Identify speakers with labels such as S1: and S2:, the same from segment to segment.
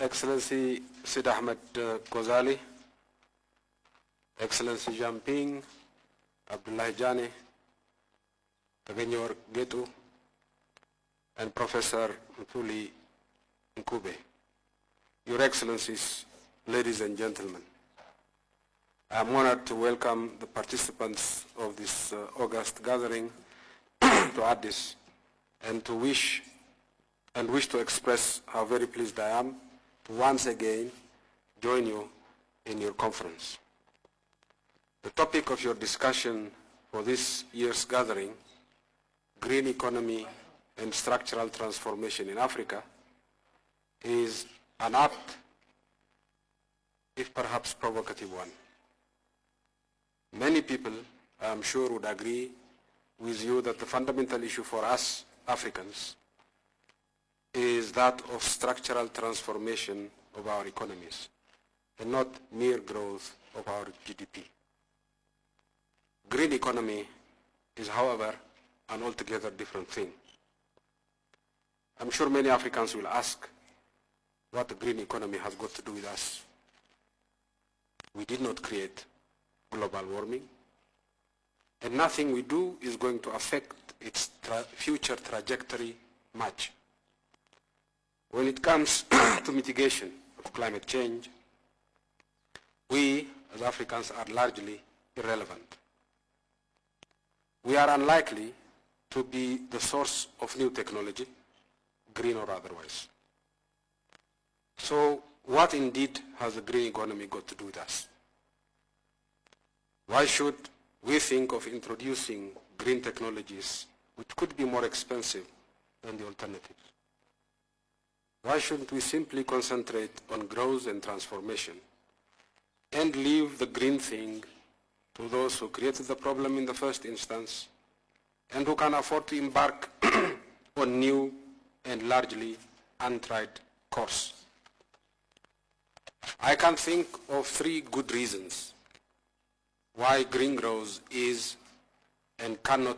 S1: Excellency Sid Ahmed Ghazali, Excellency Jamping, Abdullah Jani, Tagenyor Getu, and Professor Mthuli Nkube. Your Excellencies, ladies and gentlemen, I am honored to welcome the participants of this August gathering to Addis and to wish to express how very pleased I am to once again join you in your conference. The topic of your discussion for this year's gathering, green economy and structural transformation in Africa, is an apt, if perhaps provocative one. Many people, I am sure, would agree with you that the fundamental issue for us Africans is that of structural transformation of our economies and not mere growth of our GDP. Green economy is, however, an altogether different thing. I'm sure many Africans will ask what the green economy has got to do with us. We did not create global warming, and nothing we do is going to affect its future trajectory much. When it comes to mitigation of climate change, we as Africans are largely irrelevant. We are unlikely to be the source of new technology, green or otherwise. So what indeed has the green economy got to do with us? Why should we think of introducing green technologies which could be more expensive than the alternatives? Why shouldn't we simply concentrate on growth and transformation and leave the green thing to those who created the problem in the first instance and who can afford to embark on new and largely untried course? I can think of 3 good reasons why green growth is and cannot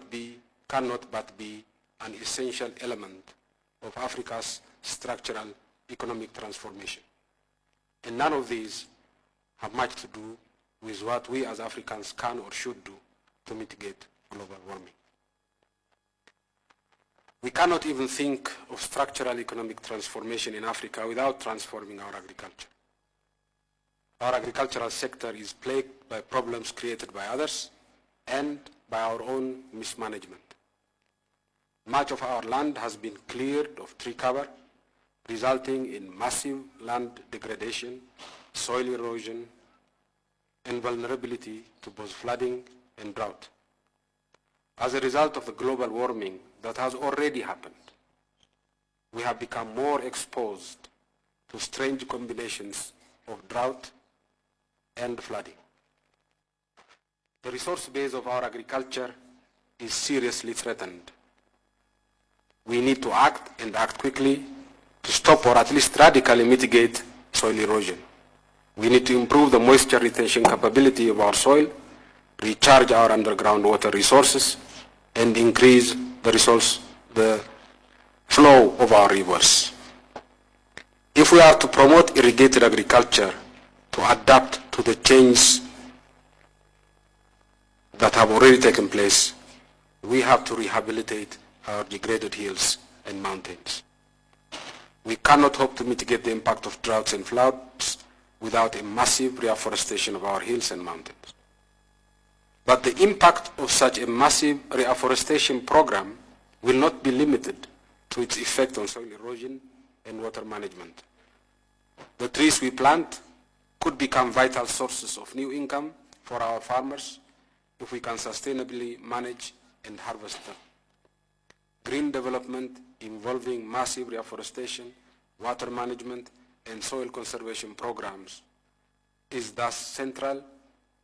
S1: but be an essential element of Africa's structural economic transformation. And none of these have much to do with what we as Africans can or should do to mitigate global warming. We cannot even think of structural economic transformation in Africa without transforming our agriculture. Our agricultural sector is plagued by problems created by others and by our own mismanagement. Much of our land has been cleared of tree cover, resulting in massive land degradation, soil erosion, and vulnerability to both flooding and drought. As a result of the global warming that has already happened, we have become more exposed to strange combinations of drought and flooding. The resource base of our agriculture is seriously threatened. We need to act, and act quickly, to stop or at least radically mitigate soil erosion. We need to improve the moisture retention capability of our soil, recharge our underground water resources, and increase the flow of our rivers. If we are to promote irrigated agriculture to adapt to the changes that have already taken place, we have to rehabilitate our degraded hills and mountains. We cannot hope to mitigate the impact of droughts and floods without a massive reforestation of our hills and mountains. But the impact of such a massive reforestation program will not be limited to its effect on soil erosion and water management. The trees we plant could become vital sources of new income for our farmers if we can sustainably manage and harvest them. Green development involving massive reforestation, water management, and soil conservation programs is thus central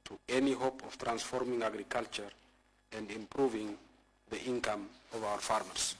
S1: to any hope of transforming agriculture and improving the income of our farmers.